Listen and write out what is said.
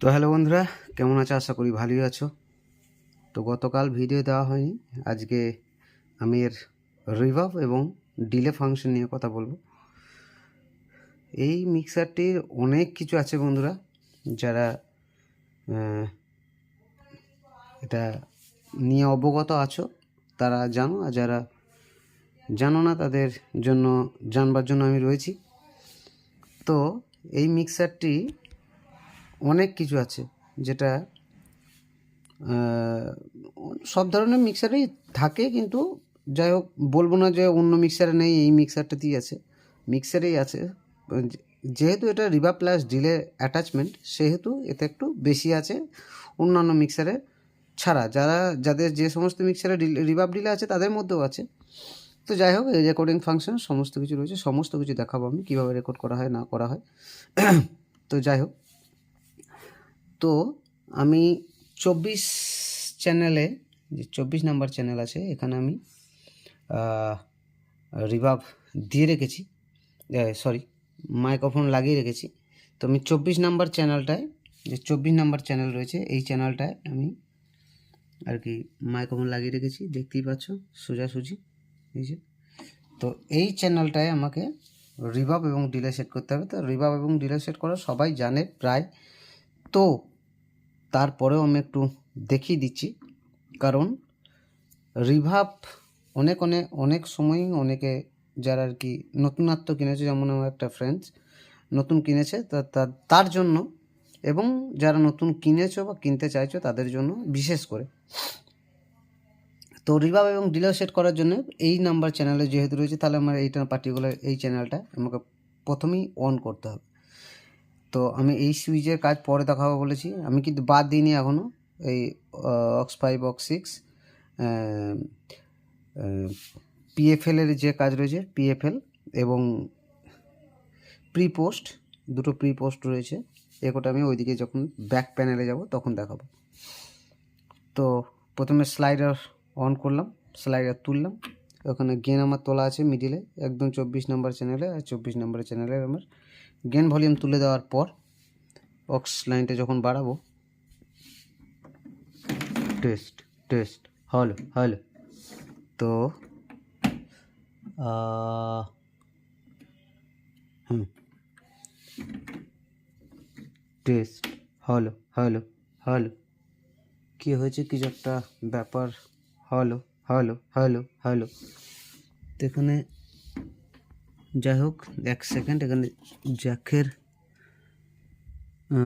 তো হ্যালো বন্ধুরা, কেমন আছো? আশা করি ভালোই আছো। তো গতকাল ভিডিও দেওয়া হয়নি, আজকে আমি এর রিভার্ব এবং ডিলে ফাংশন নিয়ে কথা বলবো। এই মিক্সারটির অনেক কিছু আছে বন্ধুরা, যারা এটা নিয়ে অবগত আছো তারা জানো, আর যারা জানো না তাদের জন্য জানবার জন্য আমি রয়েছি। তো এই মিক্সারটি অনেক কিছু আছে, যেটা সব ধরনের মিক্সারেই থাকে, কিন্তু যাই হোক বলবো না যে অন্য মিক্সারে নেই, এই মিক্সারটাতেই আছে, মিক্সারেই আছে। যেহেতু এটা রিভার্ব প্লাস ডিলে অ্যাটাচমেন্ট, সেহেতু এতে একটু বেশি আছে অন্যান্য মিক্সারে ছাড়া। যাদের যে সমস্ত মিক্সারে রিভার্ব ডিলে আছে তাদের মধ্যেও আছে। তো যাই হোক, এই রেকর্ডিং ফাংশন সমস্ত কিছু রয়েছে, সমস্ত কিছু দেখাবো আমি কীভাবে রেকর্ড করা হয় না করা হয়। তো যাই হোক, তো আমি 24 চ্যানেলে, যে 24 নাম্বার চ্যানেল আছে, এখানে আমি রিভার্ব দিয়ে রেখেছি, সরি মাইক্রোফোন লাগিয়ে রেখেছি। তো আমি 24 নাম্বার চ্যানেলটায়, যে 24 নাম্বার চ্যানেল রয়েছে এই চ্যানেলটায় আমি আর কি মাইক্রোফোন লাগিয়ে রেখেছি, দেখতেই পাচ্ছ সোজাসুজি এই যে। তো এই চ্যানেলটায় আমাকে রিভার্ব এবং ডিলে সেট করতে হবে। তো রিভার্ব এবং ডিলে সেট করা সবাই জানে প্রায়, তো তারপরেও আমি একটু দেখিয়ে দিচ্ছি, কারণ রিভার্ব অনেক সময়ই অনেকে যারা আর কি নতুনত্ব কিনেছে, যেমন আমার একটা ফ্রেন্ডস নতুন কিনেছে, তার জন্য, এবং যারা নতুন কিনেছো বা কিনতে চাইছো তাদের জন্য বিশেষ করে। তো রিভার্ব এবং ডিলে সেট করার জন্য এই নাম্বার চ্যানেলে যেহেতু রয়েছে, তাহলে আমার এইটা পার্টিকুলার এই চ্যানেলটা আমাকে প্রথমেই অন করতে হবে। তো আমি এই সুইচের কাজ পরে দেখাবো বলেছি, আমি কিন্তু বাদ দিইনি এখনও এই অক্স 5 অক্স 6 পিএফএলের যে কাজ রয়েছে, পিএফএল এবং প্রি পোস্ট, দুটো প্রি পোস্ট রয়েছে, এগুলোটা আমি ওইদিকে যখন ব্যাক প্যানেলে যাব তখন দেখাবো। তো প্রথমে স্লাইডার অন করলাম, স্লাইডার তুললাম, ওখানে গেন আমার তোলা আছে মিডিলে একদম 24 নাম্বার চ্যানেলে, আর 24 নাম্বার চ্যানেলে আমার গেন ভলিউম তুলে দেওয়ার পর অক্স লাইনটা যখন বাড়াবো, টেস্ট টেস্ট হলো হলো, তো টেস্ট হলো হলো হলো, কী হয়েছে, কিছু একটা ব্যাপার, হলো হলো হলো হলো। তো এখানে যাই হোক 1 সেকেন্ড, এখানে জ্যাকের